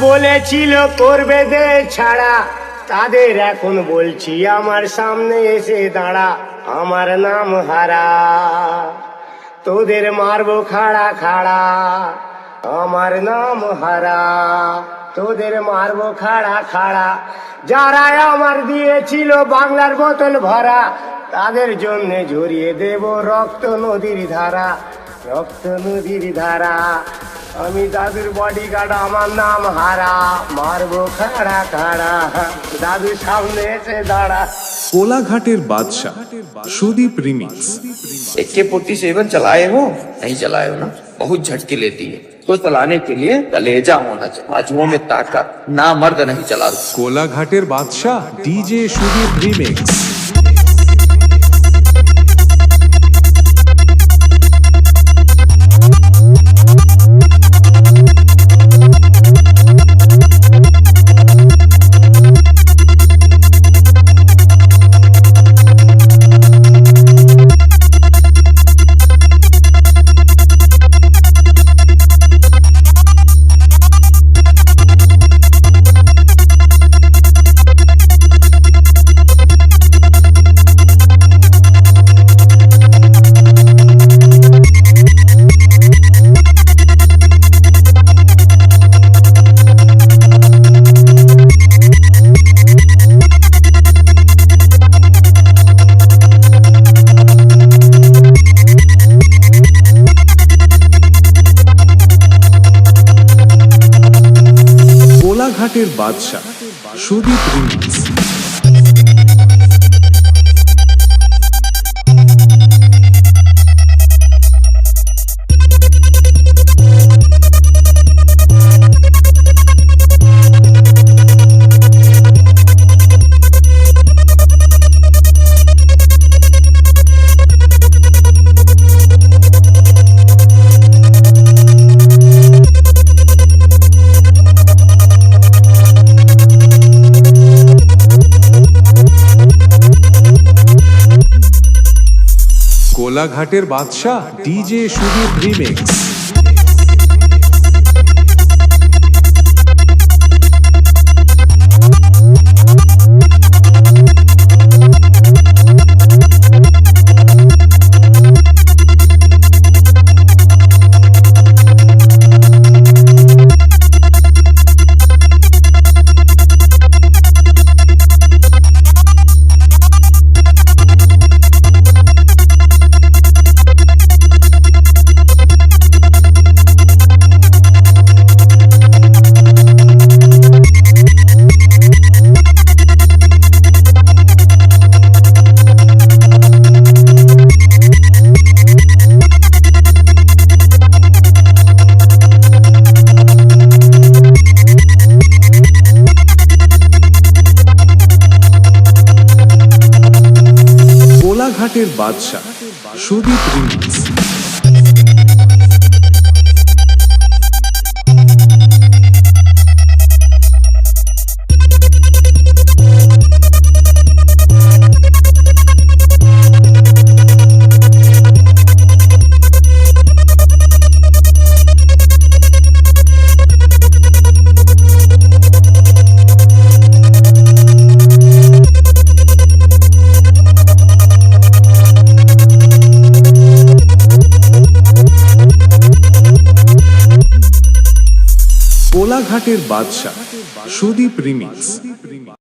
বলেছিল করবে দে ছাড়া, তাদের এখন বলছি আমার সামনে এসে দাঁড়া। আমার নাম হারা, তোদের মারবো খাড়া খাড়া। আমার নাম হারা, তোদের মারবো খাড়া খাড়া। যারা আমার দিয়েছিল বাংলার বোতল ভরা, তাদের জন্য ঝরিয়ে দেব রক্ত নদীর ধারা, রক্ত নদীর ধারা। আমি দাদুর বডিগার্ড, আমার নাম হারা, মারবো খাড়া খাড়া। দাদু সামনে এসে দাঁড়া। कोलाघाटेर बादशाह सुदीप रिमिक्स। AK-47 चलाए हो? नहीं चलाए हो ना? बहुत झटके लेती है तो चलाने के लिए कलेजा होना चाहिए, बाजुओं में ताकत। ना मर्द नहीं चला। कोलाघाटेर बादशाह डीजे सुदीप रिमिक्स। कोलाघाटेर बादशाह सुदीप रिमिक्स। कोलाघाटेर बादशाह डीजे सुदीप रिमिक्स। कोलाघाटेर बादशाह सुदीप रिमिक्स। कोलाघाटेर बादशाह सुदीप रिमिक्स।